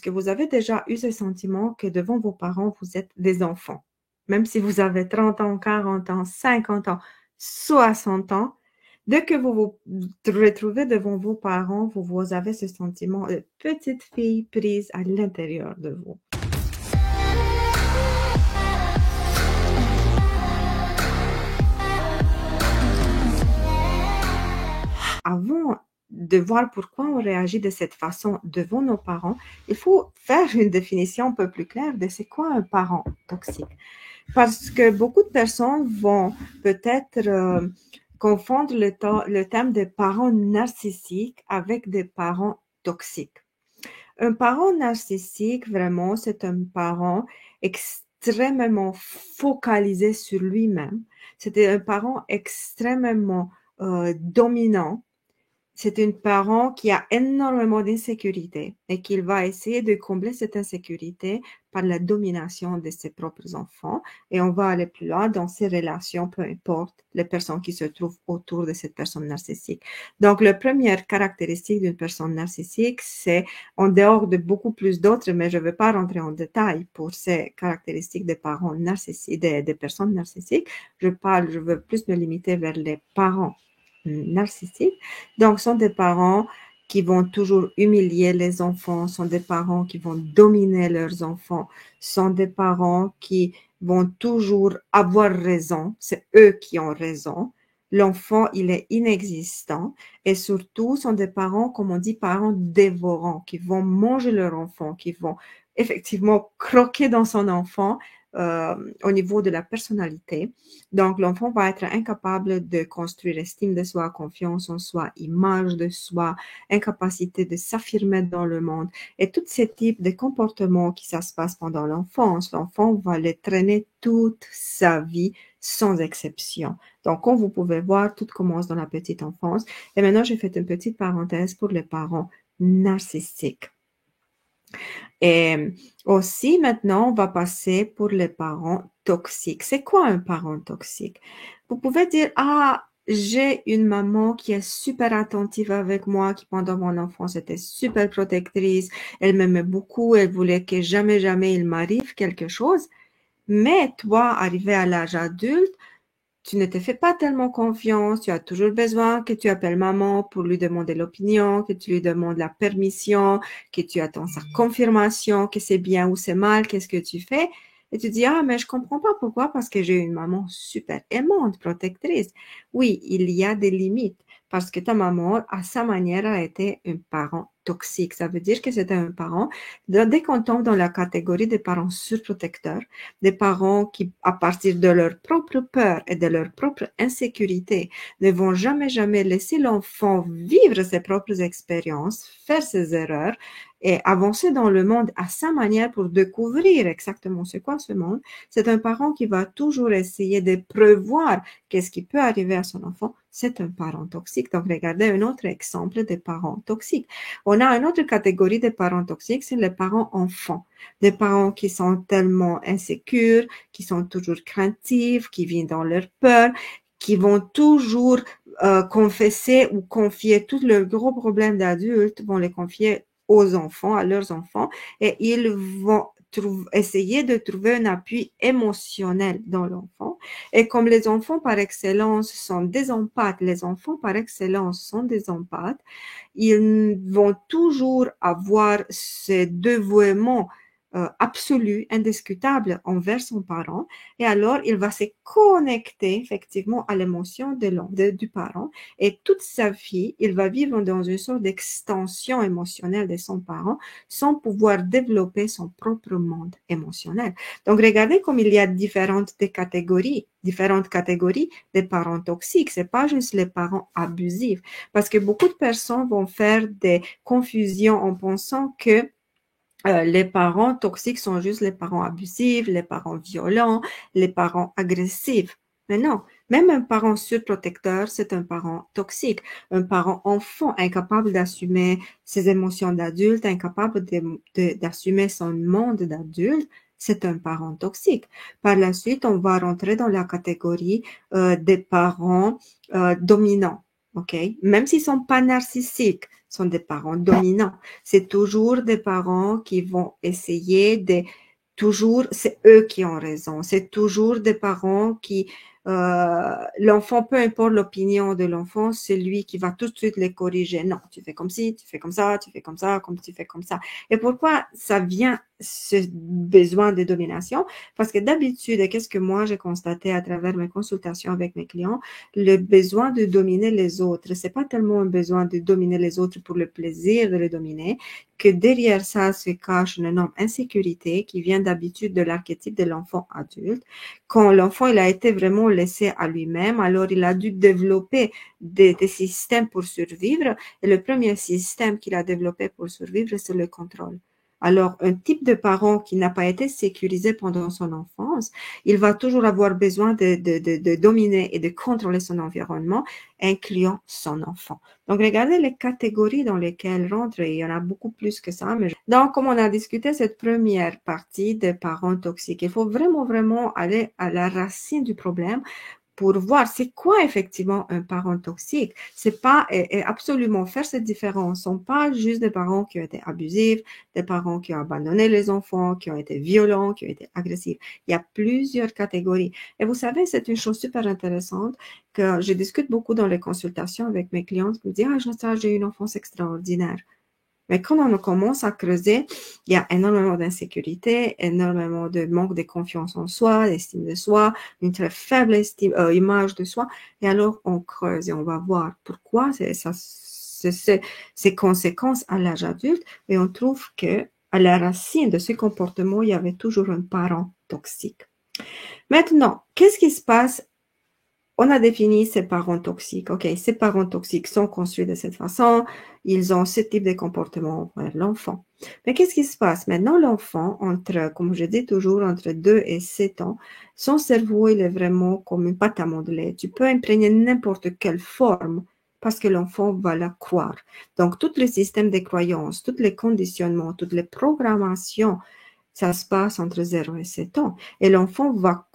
que vous avez déjà eu ce sentiment que devant vos parents, vous êtes des enfants? Même si vous avez 30 ans, 40 ans, 50 ans, 60 ans, dès que vous vous retrouvez devant vos parents, vous avez ce sentiment de petite fille prise à l'intérieur de vous. Avant de voir pourquoi on réagit de cette façon devant nos parents, il faut faire une définition un peu plus claire de c'est quoi un parent toxique. Parce que beaucoup de personnes vont peut-être confondre le thème des parents narcissiques avec des parents toxiques. Un parent narcissique, vraiment, c'est un parent extrêmement focalisé sur lui-même. C'était un parent extrêmement dominant. C'est un parent qui a énormément d'insécurité et qu'il va essayer de combler cette insécurité par la domination de ses propres enfants. Et on va aller plus loin dans ces relations, peu importe les personnes qui se trouvent autour de cette personne narcissique. Donc, la première caractéristique d'une personne narcissique, c'est, en dehors de beaucoup plus d'autres, mais je ne vais pas rentrer en détail pour ces caractéristiques des parents narcissiques, des personnes narcissiques. Je veux plus me limiter vers les parents narcissiques. Donc, sont des parents qui vont toujours humilier les enfants, sont des parents qui vont dominer leurs enfants, sont des parents qui vont toujours avoir raison, c'est eux qui ont raison. L'enfant, il est inexistant et surtout, sont des parents, comme on dit, parents dévorants, qui vont manger leur enfant, qui vont effectivement croquer dans son enfant au niveau de la personnalité. Donc, l'enfant va être incapable de construire estime de soi, confiance en soi, image de soi, incapacité de s'affirmer dans le monde. Et tous ces types de comportements qui ça se passe pendant l'enfance, l'enfant va les traîner toute sa vie sans exception. Donc, comme vous pouvez voir, tout commence dans la petite enfance. Et maintenant, j'ai fait une petite parenthèse pour les parents narcissiques. Et aussi, maintenant, on va passer pour les parents toxiques. C'est quoi un parent toxique? Vous pouvez dire, ah, j'ai une maman qui est super attentive avec moi, qui pendant mon enfance était super protectrice, elle m'aimait beaucoup, elle voulait que jamais, jamais il m'arrive quelque chose. Mais toi, arrivé à l'âge adulte, tu ne te fais pas tellement confiance, tu as toujours besoin que tu appelles maman pour lui demander l'opinion, que tu lui demandes la permission, que tu attends sa confirmation, que c'est bien ou c'est mal, qu'est-ce que tu fais? Et tu dis, ah, mais je comprends pas pourquoi, parce que j'ai une maman super aimante, protectrice. Oui, il y a des limites, parce que ta maman, à sa manière, a été un parent toxique. Ça veut dire que c'était un parent, dès qu'on tombe dans la catégorie des parents surprotecteurs, des parents qui, à partir de leur propre peur et de leur propre insécurité, ne vont jamais, jamais laisser l'enfant vivre ses propres expériences, faire ses erreurs et avancer dans le monde à sa manière pour découvrir exactement c'est quoi ce monde. C'est un parent qui va toujours essayer de prévoir qu'est-ce qui peut arriver à son enfant. C'est un parent toxique. Donc, regardez un autre exemple des parents toxiques. On a une autre catégorie de parents toxiques, c'est les parents enfants. Des parents qui sont tellement insécures, qui sont toujours craintifs, qui vivent dans leur peur, qui vont toujours confesser ou confier tous leurs gros problèmes d'adultes, vont les confier aux enfants, à leurs enfants, et ils vont essayer de trouver un appui émotionnel dans l'enfant. Et comme les enfants par excellence sont des empathes, les enfants par excellence sont des empathes, ils vont toujours avoir ce dévouement absolu, indiscutable envers son parent, et alors il va se connecter effectivement à l'émotion du parent, et toute sa vie, il va vivre dans une sorte d'extension émotionnelle de son parent, sans pouvoir développer son propre monde émotionnel. Donc, regardez comme il y a différentes catégories des parents toxiques. C'est pas juste les parents abusifs, parce que beaucoup de personnes vont faire des confusions en pensant que les parents toxiques sont juste les parents abusifs, les parents violents, les parents agressifs. Mais non, même un parent surprotecteur, c'est un parent toxique. Un parent enfant incapable d'assumer ses émotions d'adulte, incapable d'assumer son monde d'adulte, c'est un parent toxique. Par la suite, on va rentrer dans la catégorie des parents dominants. ok? Même s'ils sont pas narcissiques, sont des parents dominants. C'est toujours des parents qui vont essayer de toujours, c'est eux qui ont raison. C'est toujours des parents qui, l'enfant, peu importe l'opinion de l'enfant, c'est lui qui va tout de suite les corriger. Non, tu fais comme ci, tu fais comme ça, tu fais comme ça, comme tu fais comme ça. Et pourquoi ça vient, ce besoin de domination? Parce que d'habitude, et qu'est-ce que moi j'ai constaté à travers mes consultations avec mes clients, le besoin de dominer les autres, c'est pas tellement un besoin de dominer les autres pour le plaisir de les dominer, que derrière ça se cache une énorme insécurité qui vient d'habitude de l'archétype de l'enfant adulte. Quand l'enfant il a été vraiment laissé à lui-même, alors il a dû développer des systèmes pour survivre. Et le premier système qu'il a développé pour survivre, c'est le contrôle. Alors, un type de parent qui n'a pas été sécurisé pendant son enfance, il va toujours avoir besoin de dominer et de contrôler son environnement, incluant son enfant. Donc, regardez les catégories dans lesquelles rentre, et il y en a beaucoup plus que ça. Donc, comme on a discuté cette première partie des parents toxiques, il faut vraiment, vraiment aller à la racine du problème pour voir c'est quoi effectivement un parent toxique. C'est pas et absolument faire cette différence. Ce sont pas juste des parents qui ont été abusifs, des parents qui ont abandonné les enfants, qui ont été violents, qui ont été agressifs. Il y a plusieurs catégories. Et vous savez, c'est une chose super intéressante que je discute beaucoup dans les consultations avec mes clientes qui me disent, ah, j'ai eu une enfance extraordinaire. Mais quand on commence à creuser, il y a énormément d'insécurité, énormément de manque de confiance en soi, d'estime de soi, une très faible image de soi. Et alors, on creuse et on va voir pourquoi ces conséquences à l'âge adulte. Et on trouve que à la racine de ce comportement, il y avait toujours un parent toxique. Maintenant, qu'est-ce qui se passe? On a défini ces parents toxiques. OK, ces parents toxiques sont construits de cette façon. Ils ont ce type de comportement envers l'enfant. Mais qu'est-ce qui se passe? Maintenant, l'enfant, comme je dis toujours, entre 2 et 7 ans, son cerveau, il est vraiment comme une pâte à modeler. Tu peux imprégner n'importe quelle forme parce que l'enfant va la croire. Donc, tout le système de croyances, tous les conditionnements, toutes les programmations, ça se passe entre 0 et 7 ans. Et l'enfant va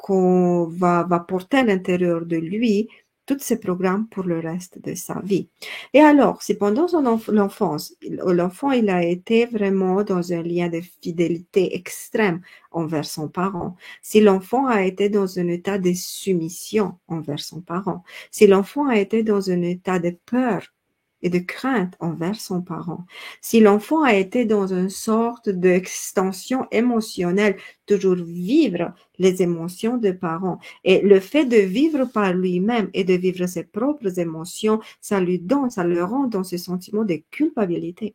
porter à l'intérieur de lui tous ces programmes pour le reste de sa vie. Et alors, si pendant l'enfance, l'enfant il a été vraiment dans un lien de fidélité extrême envers son parent, si l'enfant a été dans un état de soumission envers son parent, si l'enfant a été dans un état de peur et de crainte envers son parent. Si l'enfant a été dans une sorte d'extension émotionnelle, toujours vivre les émotions des parents. Et le fait de vivre par lui-même et de vivre ses propres émotions, ça le rend dans ce sentiment de culpabilité.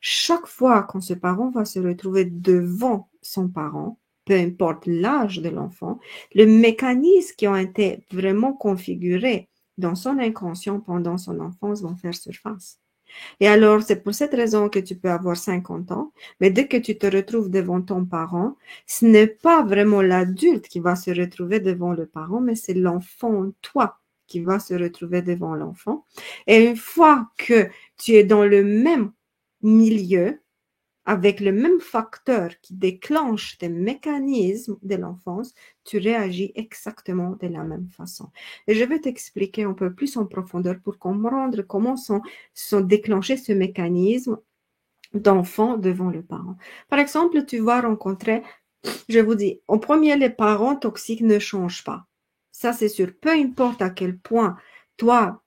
Chaque fois quand ce parent va se retrouver devant son parent, peu importe l'âge de l'enfant, le mécanisme qui ont été vraiment configurés dans son inconscient pendant son enfance vont faire surface. Et alors, c'est pour cette raison que tu peux avoir 50 ans, mais dès que tu te retrouves devant ton parent, ce n'est pas vraiment l'adulte qui va se retrouver devant le parent, mais c'est l'enfant, toi, qui va se retrouver devant l'enfant. Et une fois que tu es dans le même milieu, avec le même facteur qui déclenche tes mécanismes de l'enfance, tu réagis exactement de la même façon. Et je vais t'expliquer un peu plus en profondeur pour comprendre comment sont déclenchés ce mécanisme d'enfant devant le parent. Par exemple, tu vas rencontrer, je vous dis, en premier, les parents toxiques ne changent pas. Ça, c'est sûr. Peu importe à quel point toi,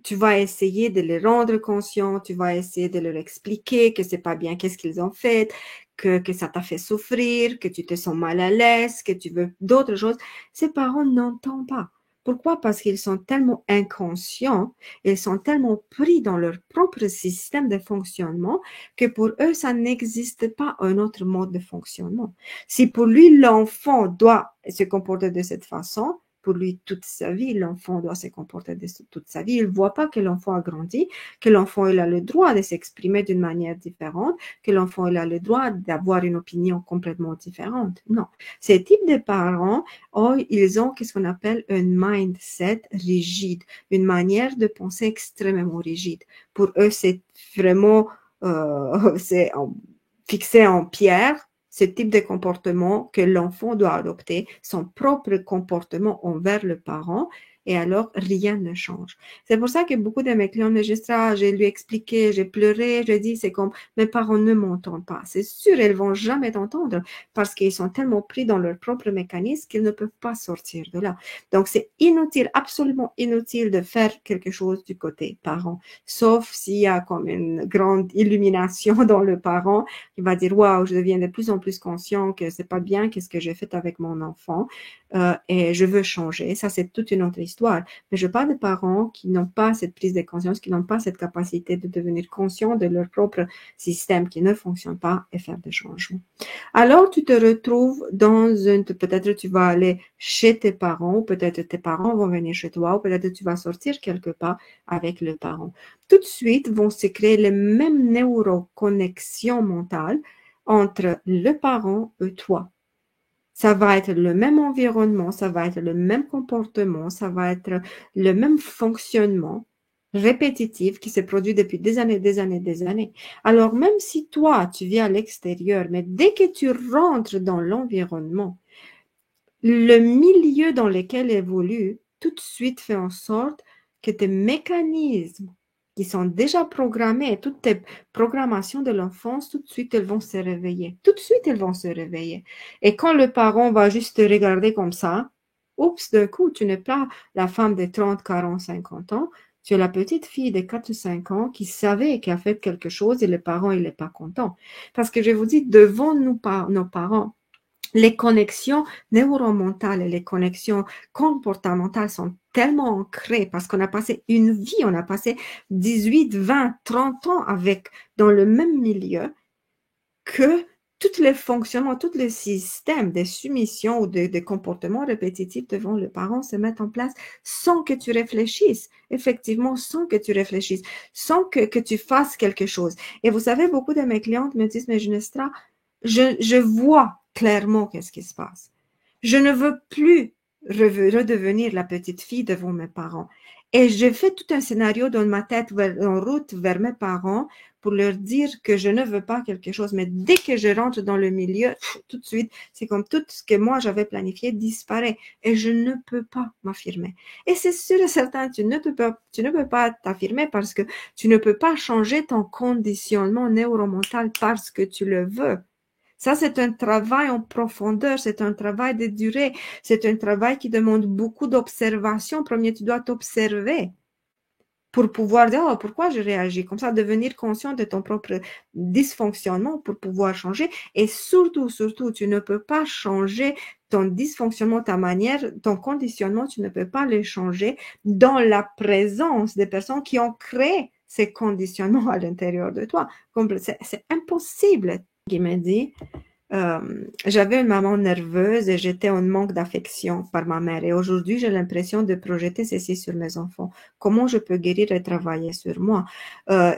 tu vas essayer de les rendre conscients, tu vas essayer de leur expliquer que c'est pas bien, qu'est-ce qu'ils ont fait, que ça t'a fait souffrir, que tu te sens mal à l'aise, que tu veux d'autres choses. Ces parents n'entendent pas. Pourquoi? Parce qu'ils sont tellement inconscients, ils sont tellement pris dans leur propre système de fonctionnement que pour eux, ça n'existe pas un autre mode de fonctionnement. Si pour lui, l'enfant doit se comporter de cette façon, pour lui, toute sa vie, l'enfant doit se comporter de toute sa vie. Il ne voit pas que l'enfant a grandi, que l'enfant il a le droit de s'exprimer d'une manière différente, que l'enfant il a le droit d'avoir une opinion complètement différente. Non. Ces types de parents, oh, ils ont ce qu'on appelle un mindset rigide, une manière de penser extrêmement rigide. Pour eux, c'est vraiment c'est fixé en pierre ce type de comportement que l'enfant doit adopter, son propre comportement envers le parent. et alors rien ne change. C'est pour ça que beaucoup de mes clients me disent, ah, j'ai lui expliqué, j'ai pleuré, j'ai dit, c'est comme, mes parents ne m'entendent pas. C'est sûr, elles vont jamais t'entendre parce qu'ils sont tellement pris dans leur propre mécanisme qu'ils ne peuvent pas sortir de là. Donc, c'est inutile, absolument inutile de faire quelque chose du côté parent, sauf s'il y a comme une grande illumination dans le parent qui va dire, waouh, je deviens de plus en plus conscient que c'est pas bien, qu'est-ce que j'ai fait avec mon enfant, et je veux changer. Ça, c'est toute une autre histoire. Mais je parle de parents qui n'ont pas cette prise de conscience, qui n'ont pas cette capacité de devenir conscients de leur propre système qui ne fonctionne pas et faire des changements. Alors, tu te retrouves dans une, peut-être tu vas aller chez tes parents, ou peut-être tes parents vont venir chez toi, ou peut-être tu vas sortir quelque part avec le parent. Tout de suite vont se créer les mêmes neuroconnexions mentales entre le parent et toi. Ça va être le même environnement, ça va être le même comportement, ça va être le même fonctionnement répétitif qui se produit depuis des années, des années, des années. Alors, même si toi, tu vis à l'extérieur, mais dès que tu rentres dans l'environnement, le milieu dans lequel évolue, tout de suite fait en sorte que tes mécanismes qui sont déjà programmés, toutes tes programmations de l'enfance, tout de suite, elles vont se réveiller. Tout de suite, elles vont se réveiller. Et quand le parent va juste te regarder comme ça, oups, d'un coup, tu n'es pas la femme de 30, 40, 50 ans, tu es la petite fille de 4 ou 5 ans qui savait et qui a fait quelque chose et le parent, il n'est pas content. Parce que je vous dis, devant nous, nos parents, les connexions neuromentales et les connexions comportementales sont tellement ancrées parce qu'on a passé une vie, on a passé 18, 20, 30 ans avec, dans le même milieu, que tous les fonctionnements, tous les systèmes de soumission ou de comportements répétitifs devant le parent se mettent en place sans que tu réfléchisses, effectivement, sans que tu réfléchisses, sans que tu fasses quelque chose. Et vous savez, beaucoup de mes clientes me disent, mais Junestra, je vois clairement qu'est-ce qui se passe. Je ne veux plus redevenir la petite fille devant mes parents. Et j'ai fait tout un scénario dans ma tête en route vers mes parents pour leur dire que je ne veux pas quelque chose. Mais dès que je rentre dans le milieu, tout de suite, c'est comme tout ce que moi j'avais planifié disparaît et je ne peux pas m'affirmer. Et c'est sûr et certain, tu ne peux pas t'affirmer parce que tu ne peux pas changer ton conditionnement neuromental parce que tu le veux. Ça, c'est un travail en profondeur, c'est un travail de durée, c'est un travail qui demande beaucoup d'observation. Premier, tu dois t'observer pour pouvoir dire, oh, pourquoi je réagis comme ça, devenir conscient de ton propre dysfonctionnement pour pouvoir changer. Et surtout, tu ne peux pas changer ton dysfonctionnement, ta manière, ton conditionnement, tu ne peux pas le changer dans la présence des personnes qui ont créé ces conditionnements à l'intérieur de toi. C'est impossible. Qui m'a dit, j'avais une maman nerveuse et j'étais en manque d'affection par ma mère. Et aujourd'hui, j'ai l'impression de projeter ceci sur mes enfants. Comment je peux guérir et travailler sur moi?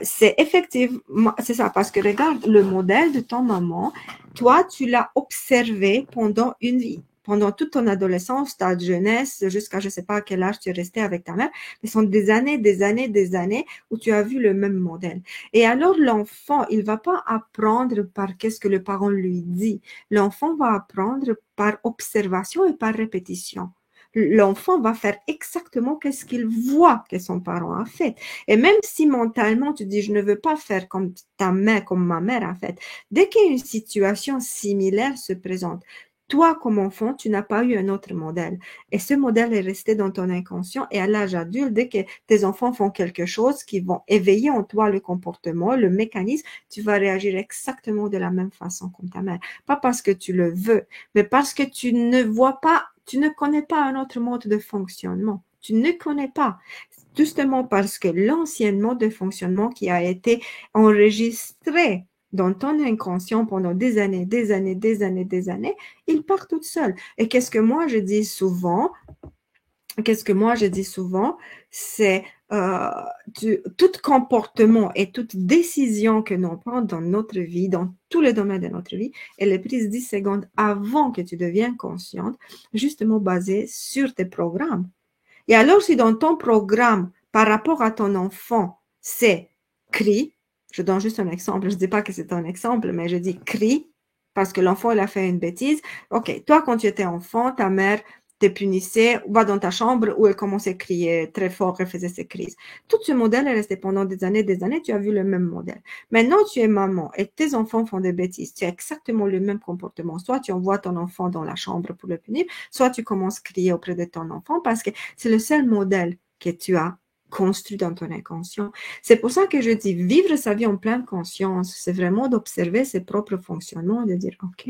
C'est effectivement, c'est ça, parce que regarde le modèle de ton maman. Toi, tu l'as observé pendant une vie. Pendant toute ton adolescence, ta jeunesse, jusqu'à je ne sais pas à quel âge tu es resté avec ta mère, mais ce sont des années, des années, des années où tu as vu le même modèle. Et alors, l'enfant, il va pas apprendre par qu'est-ce que le parent lui dit. L'enfant va apprendre par observation et par répétition. L'enfant va faire exactement qu'est-ce qu'il voit que son parent a fait. Et même si mentalement tu dis, je ne veux pas faire comme ta mère, comme ma mère a fait, dès qu'une situation similaire se présente, toi, comme enfant, tu n'as pas eu un autre modèle. Et ce modèle est resté dans ton inconscient. Et à l'âge adulte, dès que tes enfants font quelque chose qui vont éveiller en toi le comportement, le mécanisme, tu vas réagir exactement de la même façon comme ta mère. Pas parce que tu le veux, mais parce que tu ne vois pas, tu ne connais pas un autre mode de fonctionnement. Tu ne connais pas. Justement parce que l'ancien mode de fonctionnement qui a été enregistré dans ton inconscient pendant des années, des années, des années, des années, il part tout seul. Et qu'est-ce que moi je dis souvent? C'est tout comportement et toute décision que l'on prend dans notre vie, dans tous les domaines de notre vie, elle est prise 10 secondes avant que tu deviennes consciente, justement basée sur tes programmes. Et alors, si dans ton programme, par rapport à ton enfant, c'est crie, je donne juste un exemple, je ne dis pas que c'est un exemple, mais je dis crie, parce que l'enfant, il a fait une bêtise. OK, toi, quand tu étais enfant, ta mère te punissait, va dans ta chambre où elle commençait à crier très fort, elle faisait ses crises. Tout ce modèle est resté pendant des années, tu as vu le même modèle. Maintenant, tu es maman et tes enfants font des bêtises. Tu as exactement le même comportement. Soit tu envoies ton enfant dans la chambre pour le punir, soit tu commences à crier auprès de ton enfant parce que c'est le seul modèle que tu as construit dans ton inconscient. C'est pour ça que je dis vivre sa vie en pleine conscience, c'est vraiment d'observer ses propres fonctionnements, de dire, OK,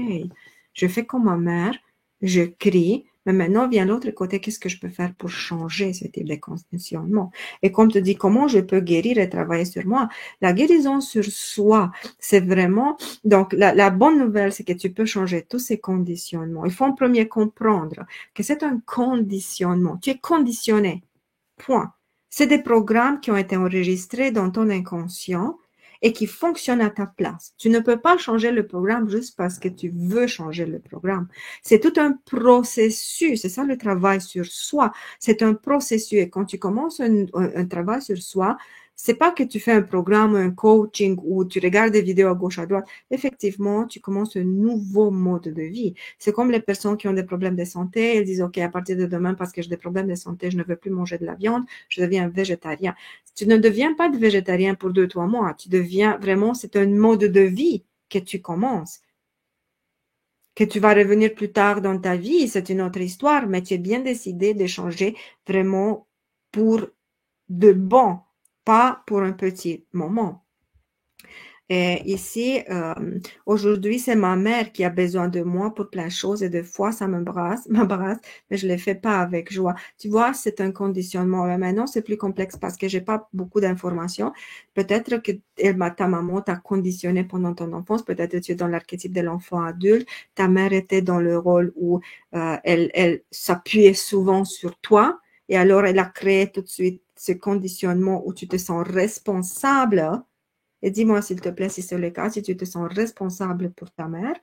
je fais comme ma mère, je crie, mais maintenant vient l'autre côté, qu'est-ce que je peux faire pour changer ce type de conditionnement? Et comme tu dis, comment je peux guérir et travailler sur moi? La guérison sur soi, c'est vraiment, donc la bonne nouvelle, c'est que tu peux changer tous ces conditionnements. Il faut en premier comprendre que c'est un conditionnement. Tu es conditionné. Point. C'est des programmes qui ont été enregistrés dans ton inconscient et qui fonctionnent à ta place. Tu ne peux pas changer le programme juste parce que tu veux changer le programme. C'est tout un processus. C'est ça le travail sur soi. C'est un processus. Et quand tu commences un travail sur soi, c'est pas que tu fais un programme, un coaching ou tu regardes des vidéos à gauche, à droite. Effectivement, tu commences un nouveau mode de vie. C'est comme les personnes qui ont des problèmes de santé. Elles disent, OK, à partir de demain, parce que j'ai des problèmes de santé, je ne veux plus manger de la viande, je deviens végétarien. Tu ne deviens pas de végétarien pour 2-3 mois. Tu deviens vraiment, c'est un mode de vie que tu commences. Que tu vas revenir plus tard dans ta vie, c'est une autre histoire, mais tu es bien décidé de changer vraiment pour de bon, pas pour un petit moment. Et ici, aujourd'hui, c'est ma mère qui a besoin de moi pour plein de choses et des fois, ça m'embarrasse, mais je ne le fais pas avec joie. Tu vois, c'est un conditionnement. Mais maintenant, c'est plus complexe parce que j'ai pas beaucoup d'informations. Peut-être que ta maman t'a conditionné pendant ton enfance. Peut-être que tu es dans l'archétype de l'enfant adulte. Ta mère était dans le rôle où elle s'appuyait souvent sur toi. Et alors, elle a créé tout de suite ce conditionnement où tu te sens responsable. Et dis-moi, s'il te plaît, si c'est le cas, si tu te sens responsable pour ta mère.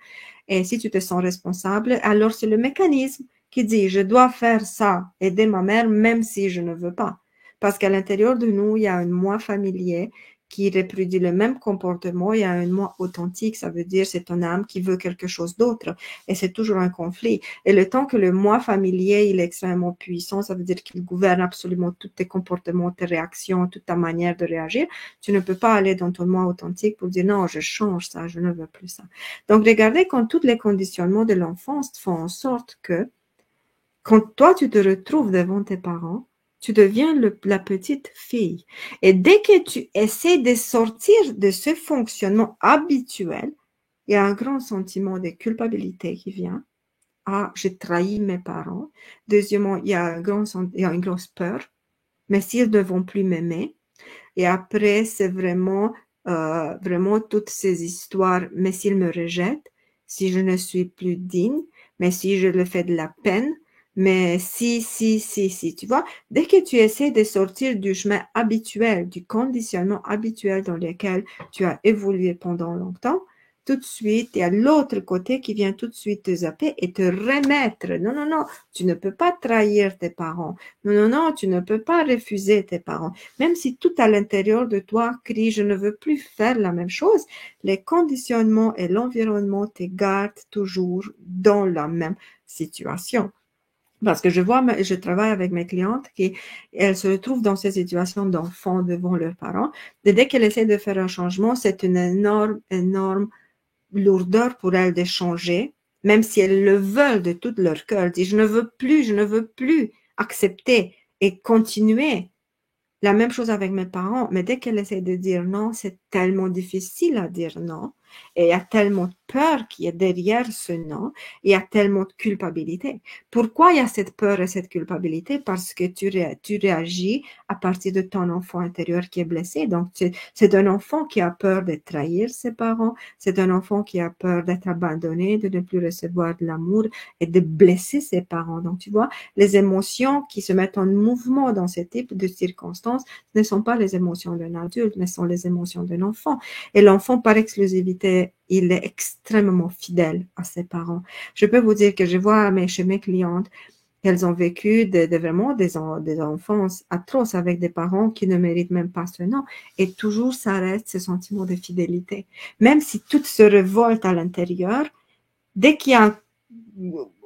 Et si tu te sens responsable, alors c'est le mécanisme qui dit, je dois faire ça, aider ma mère, même si je ne veux pas. Parce qu'à l'intérieur de nous, il y a un moi familier qui reproduit le même comportement. Il y a un moi authentique, ça veut dire c'est ton âme qui veut quelque chose d'autre. Et c'est toujours un conflit. Et le temps que le moi familier, il est extrêmement puissant, ça veut dire qu'il gouverne absolument tous tes comportements, tes réactions, toute ta manière de réagir. Tu ne peux pas aller dans ton moi authentique pour dire non, je change ça, je ne veux plus ça. Donc, regardez quand tous les conditionnements de l'enfance font en sorte que quand toi, tu te retrouves devant tes parents, tu deviens la petite fille. Et dès que tu essaies de sortir de ce fonctionnement habituel, il y a un grand sentiment de culpabilité qui vient. Ah, j'ai trahi mes parents. Deuxièmement, il y a une grosse peur. Mais s'ils ne vont plus m'aimer, et après, c'est vraiment toutes ces histoires, mais s'il me rejette, si je ne suis plus digne, mais si je le fais de la peine, mais si, tu vois, dès que tu essaies de sortir du chemin habituel, du conditionnement habituel dans lequel tu as évolué pendant longtemps, tout de suite, il y a l'autre côté qui vient tout de suite te zapper et te remettre. Non, non, non, tu ne peux pas trahir tes parents. Non, non, non, tu ne peux pas refuser tes parents. Même si tout à l'intérieur de toi crie, je ne veux plus faire la même chose, les conditionnements et l'environnement te gardent toujours dans la même situation. Parce que je travaille avec mes clientes qui, elles se retrouvent dans ces situations d'enfants devant leurs parents. Et dès qu'elles essaient de faire un changement, c'est une énorme lourdeur pour elles de changer, même si elles le veulent de tout leur cœur. Elles disent, je ne veux plus accepter et continuer. La même chose avec mes parents, mais dès qu'elle essaie de dire non, c'est tellement difficile à dire non. Et il y a tellement de peur qui est derrière ce non. Il y a tellement de culpabilité. Pourquoi il y a cette peur et cette culpabilité? Parce que tu réagis à partir de ton enfant intérieur qui est blessé. Donc, c'est un enfant qui a peur de trahir ses parents. C'est un enfant qui a peur d'être abandonné, de ne plus recevoir de l'amour et de blesser ses parents. Donc, tu vois, les émotions qui se mettent en mouvement dans ce type de circonstances ne sont pas les émotions d'un adulte, mais sont les émotions d'un enfant. Et l'enfant, par exclusivité, il est extrêmement fidèle à ses parents. Je peux vous dire que je vois chez mes clientes qu'elles ont vécu vraiment des enfances atroces avec des parents qui ne méritent même pas ce nom. Et toujours, ça reste ce sentiment de fidélité. Même si tout se révolte à l'intérieur, dès qu'il y a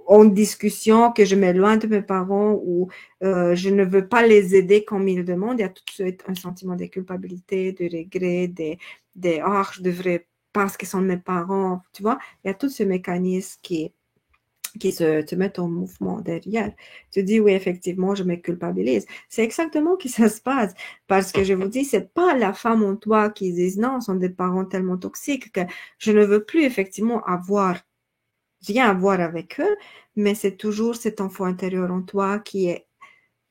en discussion, que je m'éloigne de mes parents ou je ne veux pas les aider comme ils le demandent, il y a tout de suite un sentiment de culpabilité, de regret, oh, je devrais parce qu'ils sont mes parents, tu vois, il y a tous ces mécanismes qui se mettent en mouvement derrière. Tu dis, oui, effectivement, je me culpabilise. C'est exactement que ça se passe. Parce que je vous dis, c'est pas la femme en toi qui dit, non, ce sont des parents tellement toxiques que je ne veux plus effectivement rien à voir avec eux, mais c'est toujours cet enfant intérieur en toi qui est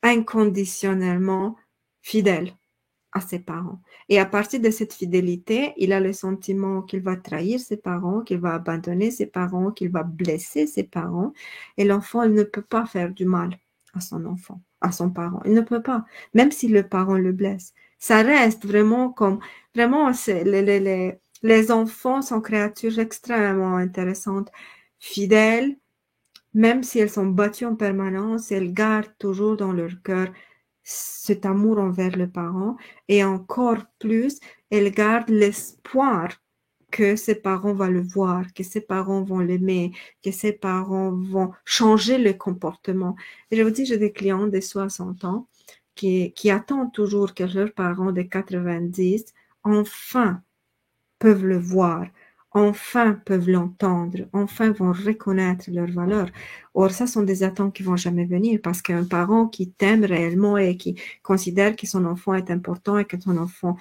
inconditionnellement fidèle à ses parents. Et à partir de cette fidélité, il a le sentiment qu'il va trahir ses parents, qu'il va abandonner ses parents, qu'il va blesser ses parents. Et l'enfant, il ne peut pas faire du mal à son enfant, à son parent. Il ne peut pas, même si le parent le blesse. Ça reste vraiment comme, vraiment, les enfants sont créatures extrêmement intéressantes, fidèles, même si elles sont battues en permanence, elles gardent toujours dans leur cœur cet amour envers le parent et encore plus, elles gardent l'espoir que ses parents vont le voir, que ses parents vont l'aimer, que ses parents vont changer le comportement. Et je vous dis, j'ai des clients de 60 ans qui attendent toujours que leurs parents de 90 enfin peuvent le voir, enfin peuvent l'entendre, enfin vont reconnaître leurs valeurs. Or, ça sont des attentes qui vont jamais venir parce qu'un parent qui t'aime réellement et qui considère que son enfant est important et que son enfant,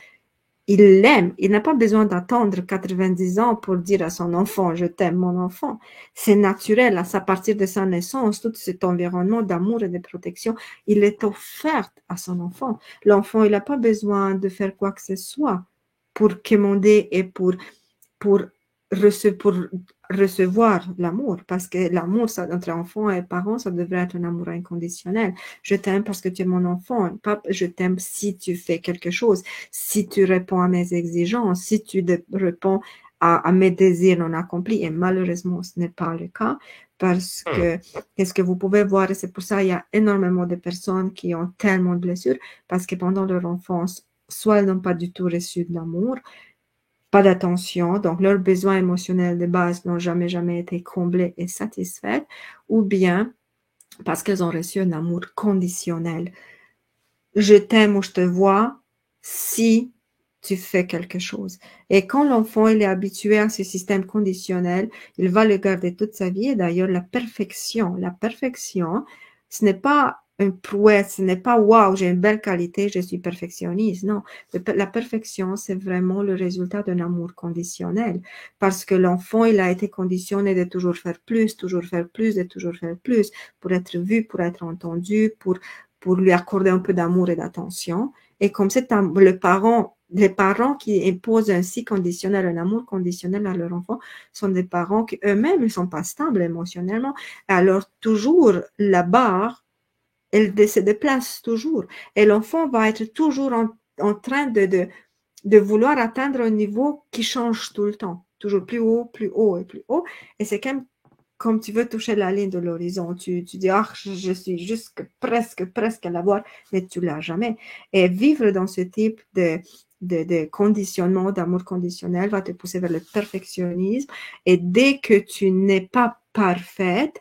il l'aime, il n'a pas besoin d'attendre 90 ans pour dire à son enfant, je t'aime mon enfant. C'est naturel, à partir de sa naissance, tout cet environnement d'amour et de protection, il est offert à son enfant. L'enfant, il n'a pas besoin de faire quoi que ce soit pour commander et pour, pour recevoir l'amour. Parce que l'amour, entre enfant et parents, ça devrait être un amour inconditionnel. Je t'aime parce que tu es mon enfant. Pas je t'aime si tu fais quelque chose, si tu réponds à mes exigences, si tu réponds à mes désirs non accomplis. Et malheureusement, ce n'est pas le cas. Parce que, qu'est-ce que vous pouvez voir, et c'est pour ça qu'il y a énormément de personnes qui ont tellement de blessures, parce que pendant leur enfance, soit elles n'ont pas du tout reçu de l'amour, pas d'attention, donc leurs besoins émotionnels de base n'ont jamais été comblés et satisfaits, ou bien parce qu'elles ont reçu un amour conditionnel. Je t'aime ou je te vois si tu fais quelque chose. Et quand l'enfant il est habitué à ce système conditionnel, il va le garder toute sa vie. Et d'ailleurs, la perfection, ce n'est pas une prouesse, ce n'est pas waouh, j'ai une belle qualité, je suis perfectionniste. Non, la perfection, c'est vraiment le résultat d'un amour conditionnel. Parce que l'enfant, il a été conditionné de toujours faire plus, toujours faire plus, de toujours faire plus, pour être vu, pour être entendu, pour lui accorder un peu d'amour et d'attention. Et comme c'est les parents qui imposent ainsi conditionnel, un amour conditionnel à leur enfant, sont des parents qui eux-mêmes ne sont pas stables émotionnellement. Alors, toujours, la barre, elle se déplace toujours. Et l'enfant va être toujours en train de vouloir atteindre un niveau qui change tout le temps. Toujours plus haut, plus haut et plus haut. Et c'est comme tu veux toucher la ligne de l'horizon. Tu dis, ah, je suis juste presque à la voir, mais tu l'as jamais. Et vivre dans ce type de conditionnement, d'amour conditionnel, va te pousser vers le perfectionnisme. Et dès que tu n'es pas parfaite,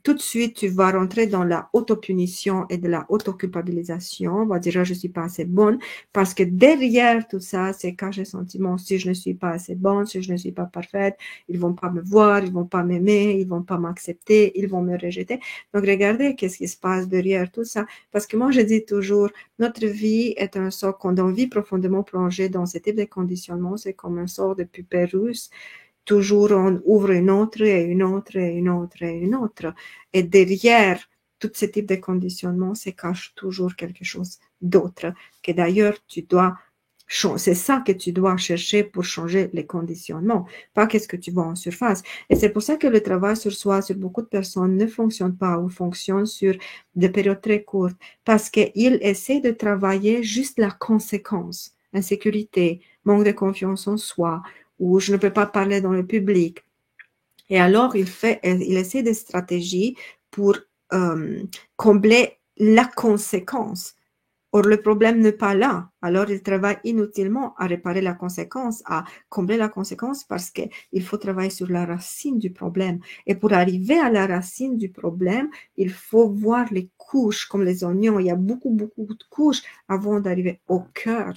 tout de suite, tu vas rentrer dans la autopunition et de la autoculpabilisation. On va dire, je suis pas assez bonne. Parce que derrière tout ça, c'est caché le sentiment, si je ne suis pas assez bonne, si je ne suis pas parfaite, ils vont pas me voir, ils vont pas m'aimer, ils vont pas m'accepter, ils vont me rejeter. Donc, regardez qu'est-ce qui se passe derrière tout ça. Parce que moi, je dis toujours, notre vie est un sort, quand on vit profondément plongé dans ce type de conditionnement, c'est comme un sort de poupée russe. Toujours on ouvre une autre et une autre et une autre et une autre. Et derrière tout ce type de conditionnement se cache toujours quelque chose d'autre que d'ailleurs c'est ça que tu dois chercher pour changer les conditionnements, pas qu'est-ce que tu vois en surface. Et c'est pour ça que le travail sur soi, sur beaucoup de personnes, ne fonctionne pas ou fonctionne sur des périodes très courtes parce qu'ils essaient de travailler juste la conséquence, insécurité, manque de confiance en soi, ou je ne peux pas parler dans le public. Et alors, il essaie des stratégies pour combler la conséquence Or, le problème n'est pas là. Alors, il travaille inutilement à réparer la conséquence, à combler la conséquence parce qu'il faut travailler sur la racine du problème. Et pour arriver à la racine du problème, il faut voir les couches comme les oignons. Il y a beaucoup, beaucoup de couches avant d'arriver au cœur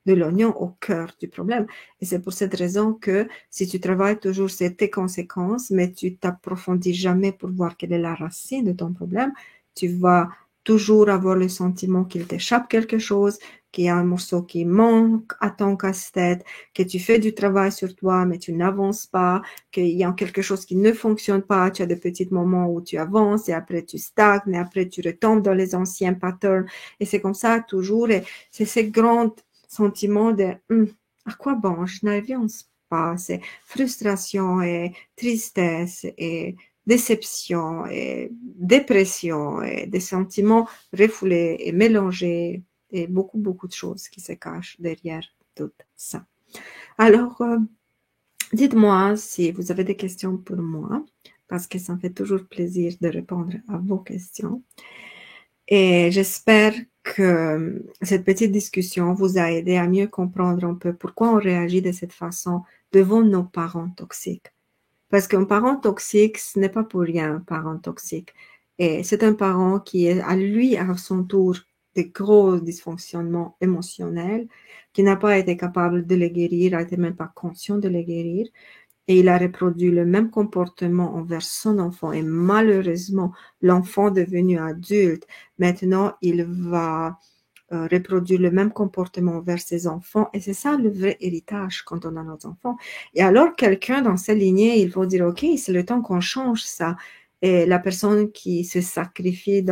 de l'oignon, au cœur du problème. Et c'est pour cette raison que si tu travailles toujours sur tes conséquences, mais tu t'approfondis jamais pour voir quelle est la racine de ton problème, tu vas toujours avoir le sentiment qu'il t'échappe quelque chose, qu'il y a un morceau qui manque à ton casse-tête, que tu fais du travail sur toi, mais tu n'avances pas, qu'il y a quelque chose qui ne fonctionne pas, tu as des petits moments où tu avances et après tu stagnes et après tu retombes dans les anciens patterns. Et c'est comme ça toujours. Et c'est ces grands sentiments de à quoi bon, je n'avance pas, c'est frustration et tristesse et déception et dépression et des sentiments refoulés et mélangés et beaucoup, beaucoup de choses qui se cachent derrière tout ça. Alors, dites-moi si vous avez des questions pour moi, parce que ça me fait toujours plaisir de répondre à vos questions. Et j'espère que cette petite discussion vous a aidé à mieux comprendre un peu pourquoi on réagit de cette façon devant nos parents toxiques. Parce qu'un parent toxique, ce n'est pas pour rien un parent toxique. Et c'est un parent qui est à lui, à son tour, des gros dysfonctionnements émotionnels, qui n'a pas été capable de les guérir, n'a été même pas conscient de les guérir. Et il a reproduit le même comportement envers son enfant. Et malheureusement, l'enfant devenu adulte, maintenant, il va reproduire le même comportement envers ses enfants. Et c'est ça le vrai héritage quand on a nos enfants. Et alors, quelqu'un dans sa lignée, il va dire, OK, c'est le temps qu'on change ça. Et la personne qui se sacrifie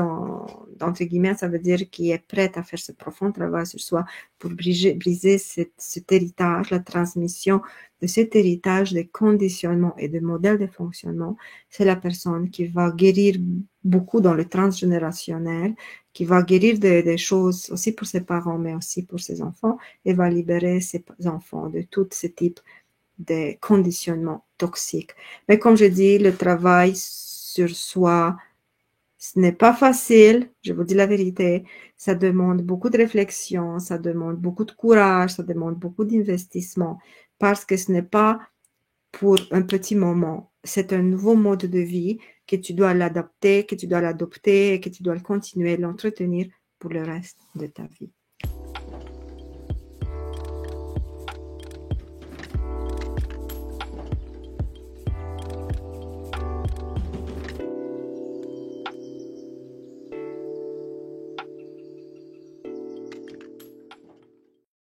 entre guillemets, ça veut dire qui est prête à faire ce profond travail sur soi pour briser cet héritage, la transmission de cet héritage de conditionnement et de modèles de fonctionnement. C'est la personne qui va guérir beaucoup dans le transgénérationnel, qui va guérir des choses aussi pour ses parents, mais aussi pour ses enfants, et va libérer ses enfants de tout ce type de conditionnement toxique. Mais comme je dis, le travail sur soi, ce n'est pas facile, je vous dis la vérité. Ça demande beaucoup de réflexion, ça demande beaucoup de courage, ça demande beaucoup d'investissement, parce que ce n'est pas pour un petit moment. C'est un nouveau mode de vie que tu dois l'adapter, que tu dois l'adopter et que tu dois le continuer, l'entretenir pour le reste de ta vie.